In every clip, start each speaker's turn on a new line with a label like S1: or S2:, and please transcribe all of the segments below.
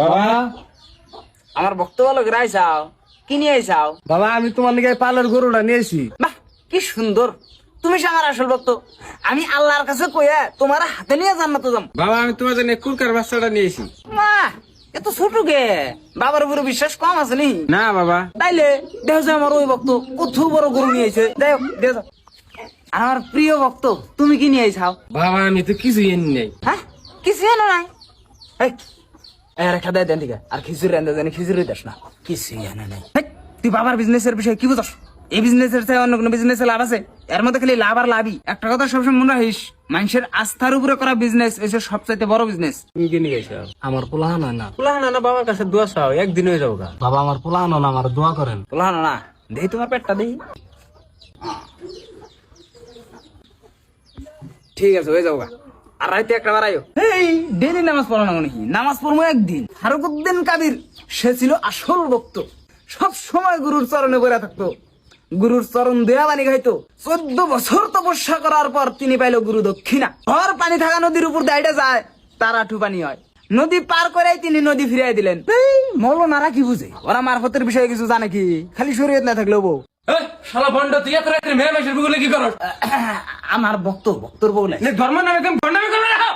S1: বাবা
S2: আমার বক্তব্য লোক রাইছাও কি নিয়ে আইছাও?
S1: বাবা আমি তোমার লিগে পালের গরুটা নিয়েছি।
S2: বাহ কি সুন্দর, তুমি সে আমার আসল ভক্ত। আমি আল্লাহর কাছে কইয়া তোমার হাতে নিয়ে জান্নাতে যাম।
S1: বাবা আমি তোমার জন্য কুরকার বাচ্চাটা নিয়েছি।
S2: বাহ এত ছোট গে, বাবার উপরে বিশ্বাস কম আছে নি?
S1: না বাবা,
S2: তাইলে দেহ যে আমার ওই ভক্ত কত বড় গরু নিয়েছে। দেখ দেখ আমার প্রিয় ভক্ত, তুমি কি নিয়ে আইছাও?
S1: বাবা আমি তো কিছুই এনে নাই।
S2: হ্যাঁ কিছু এনে নাই? এই রেখা দেয় দেন ঠিক আছে, আর খিচুড়ি রান্ধা জানি খিচুড়ি দাস না, কিছু এনে নাই। তুই বাবার বিজনেসের বিষয়ে কি বুঝাস? এই বিজনেসের চেয়ে অন্য কোনো বিজনেসে লাভ আছে? এর মধ্যে খালি লাভ আর লাভই। একটা কথা সবসময় মনে রাখিস, মানুষের আস্থার উপরে করা বিজনেস এসে সবচাইতে বড় বিজনেস।
S1: তুমি কি নিয়ে গেছো? আমার পোলাহান না পোলাহান না, বাবার কাছে দোয়া চাও, একদিন হয়ে যাবো গা। বাবা আমার পোলাহান না, আমার দোয়া করেন।
S2: বললাম না দেখি তোমার পেটটা দেখি। ঠিক আছে হয়ে যাবো গা। আর রাইতে একটা বাড়াইও। এই ডেলি নামাজ পড়ো না মনে কি? নামাজ পড়বো একদিন। ফারুকুদ্দিন কাদির সে ছিল আসল ভক্ত, সব সময় গুরুর চরণে পড়ে থাকতো, গুরুর চরণ দেয়া পানি খাইতো। 14 বছর তপস্যা করার পর তিনি পাইলো গুরু দক্ষিণা। ভর পানি থাকা নদীর উপর দাইটা যায়, তার আঠু পানি হয়। নদী পার করেই তিনি নদী ফিরাই দিলেন। এই মৌলানারা কি বুঝে? ওরা মারফতের বিষয়ে কিছু জানে কি? খালি শরীয়ত না থাকলেও বউ।
S1: শালা বন্ড, তুই এত রাত্রে মেয়ে মানুষের বুকুলে কি করস?
S2: আমার ভক্তর বউ নাই।
S1: ধর্ম নামে কেমন বন্ডামি করে রাখো।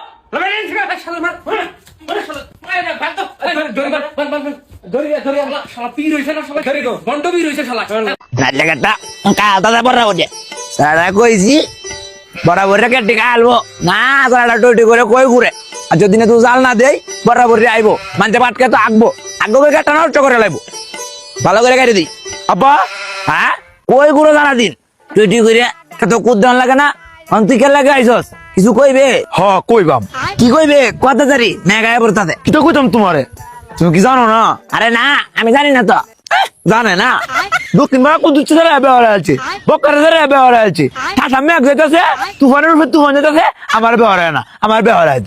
S3: কইছি বরাবর কেটে আলবো না, টোটি করে কই ঘুরে। আর যদি না তুই জাল না দেই বরাবর আইবো, মানতে পাটকে তো আঁকবো আঁকবো কেটে নষ্ট করে লাইবো। ভালো করে কেটে দিই আব্বা। হ্যাঁ কই ঘুরে জানা দিন টোটি করে তো কুদান লাগে না। তুই কে লাগে আইসস? কিছু কইবে?
S4: হ কইবাম।
S3: কি কইবে? কথা জারি মেঘায় পড়তাছে।
S4: কি তো কইতাম তোমারে, তুমি কি জানো না?
S3: আরে না আমি জানি না তো।
S4: জানে না দক্ষিণ ভারত দুচ্ছে ধরে ব্যবহার আছে, বক্কারে ধরে ব্যবহার আছে, ঠাসা মেঘ যেতেছে, তুফানের উপর তুফান যেতেছে, আমার ব্যবহার হয় না, আমার ব্যবহার হয়।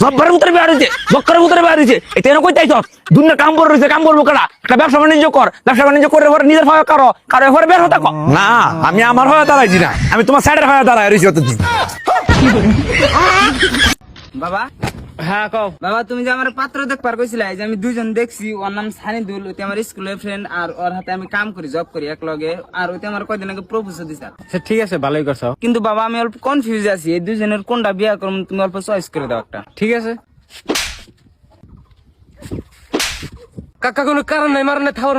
S4: সব্বার ভিতরে ব্যবহার হয়েছে, বক্কারের ভিতরে ব্যবহার হয়েছে। এটা এনে কইতাই তো দুনিয়ার কাম করে রয়েছে, কাম করবো কারা? একটা ব্যবসা বাণিজ্য কর, ব্যবসা বাণিজ্য করে পরে নিজের হয় কারো কারো পরে বের হতে কর না। আমি আমার হয়ে দাঁড়াইছি না, আমি তোমার সাইডের হয়ে দাঁড়াই রয়েছি অতদিন।
S2: বাবা
S1: হ্যাঁ কও।
S2: বাবা তুমি যে আমার পাত্র দেখবার কইছিলা, এই যে আমি দুইজন দেখছি, ওর নাম সানিদুল, ওতে আমার স্কুলের ফ্রেন্ড, আর ওর হাতে আমি কাম করি, জব করি এক লগে, আর ওতে আমার কয়দিন আগে প্রপোজ দিছা।
S1: ঠিক আছে ভালোই করছো।
S2: কিন্তু বাবা আমি অল্প কনফিউজ আছি, এই দুইজনের কোনটা বিয়া করব, তুমি অল্প চয়েস করে দাও একটা।
S1: ঠিক আছে কাকা, কোনো কারণ নাই মারনে থাউর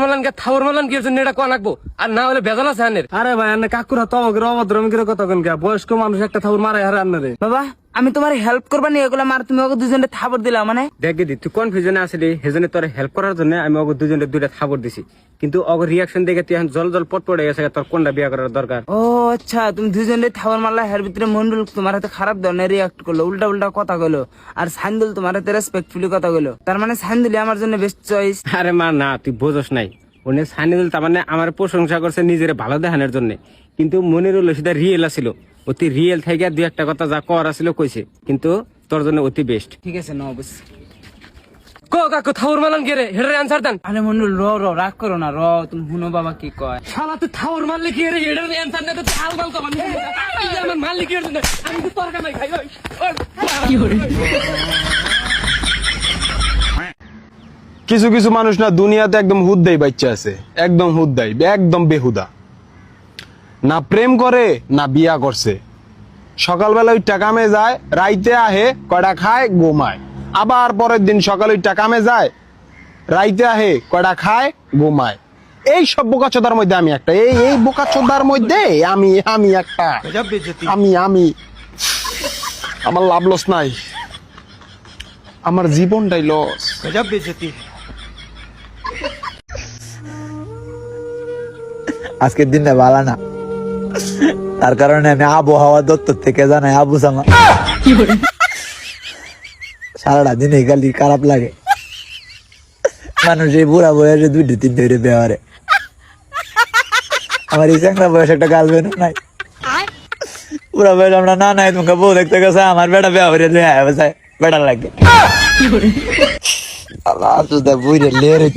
S1: মালান কি জন্য এটা কোয়া লাগবো, আর না হলে বেজাল আছে আনের। আরে ভাই আনে কাকুরা তো অভদ্রম করে কথা কোন কে? বয়স্ক মানুষ একটা থাউর মারে হারে আনরে।
S2: বাবা আমি তোমার হেল্প করবা নি এগুলা, মার তুমি ওকে দুজনে থাবর দিলা মানে?
S1: দেখ দি তুই কনফিউশনে আসলি, সেজন্য তোর হেল্প করার জন্য আমি ওকে দুজনের দুইটা থাবর দিছি, কিন্তু ওকে রিয়াকশন দেখে তুই এখন জল পট পড়ে গেছে, তোর কোনটা বিয়া করার দরকার।
S2: ও আচ্ছা, তুমি দুজনে থাবর মারলা, এর ভিতরে মন্ডল তোমার হাতে খারাপ ধরনের রিয়াক্ট করলো, উল্টা উল্টা কথা কইলো, আর সাইন্দুল তোমার হাতে রেসপেক্টফুলি কথা কইলো। তার মানে সাইন্দুলি আমার জন্য বেস্ট চয়েস।
S1: আরে মা না, তুই বোঝস নাই, উনি সানিদুল তার মানে আমার প্রশংসা করছে নিজের ভালো দেখানোর জন্য, কিন্তু মনিরুল সেটা রিয়েল আছিল, অতি রিয়েল থেকে দুই একটা কথা যা কর আসলে কইছে, কিন্তু তোর জন্য অতি বেস্ট।
S2: ঠিক আছে না অবশ্য।
S1: কো কাকু থাউর মালান কে রে? হেডার আনসার দেন।
S2: আরে মন্ডল রাগ করো না, তুমি শুনো বাবা কি কয়।
S1: শালা তুই থাউর মারলে কি রে? হেডার আনসার না তো হাল বাল তো আমি আমার মারলে কি রে? আমি তো তোর কামাই খাই। ওই কি হরে
S4: কিছু কিছু মানুষ না দুনিয়াতে একদম হুদ্দাই বাচ্চা আছে, একদম হুদ্দাই, একদম বেহুদা, না প্রেম করে না বিয়া করছে। সকালবেলা ওই টাকামে যায়, রাইতে আহে কয়টা খায় ঘুমায়, আবার পরের দিন সকালে ওই টাকামে যায়, রাইতে আহে কয়টা খায় ঘুমায়। এই সব বোকাচোদার মধ্যে আমি একটা, এই বোকাচোদার মধ্যে আমি একটা, আমি আমার লাভ লস নাই, আমার জীবনটাই লস।
S3: আজকের দিনটা ভালো না, তার কারণে আমি আবহাওয়া দপ্তর থেকে জানাই আবু সামা সারাটা দিনে খালি খারাপ লাগে। মানুষ এই বুড়া বয়সে 2-3 ব্যবহারে, আমার এই চ্যাংরা বয়সে একটা গার্লফ্রেন্ড নাই, বুড়া বয়স আমরা না নাই তোমাকে বউ দেখতে গেছে, আমার বেটা ব্যবহারে বেটা লাগে। আল্লাহ বুঝে লেরে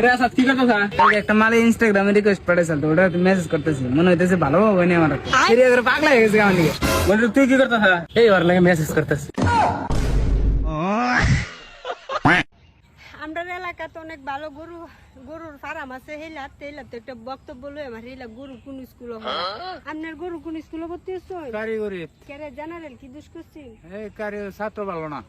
S1: রে আসাদ কি করতেছ?
S2: একটা মালে ইনস্টাগ্রামে রিকোয়েস্ট পাঠাইছিল তো ওটা মেসেজ করতেছি, মনে হইতেছে ভালো হবে না আমার সিরিয়াস করে পাগলা হয়ে গেছে আমার দিকে।
S1: বন্ধু তুই কি করতেছ? এই ওর লাগে মেসেজ করতেছি।
S5: আমরা এলাকাতে অনেক ভালো গরুর ফার্ম আছে, হেলাতে একটা বক্তব্য লই আমার হেলা গরু কোন স্কুল হয়। আপনার গরু কোন স্কুলে ভর্তি হচ্ছে?
S2: কারিগরি
S5: কেরে জেনারেল কি দুষ করছি?
S2: এই কারি ছাত্র ভালো না।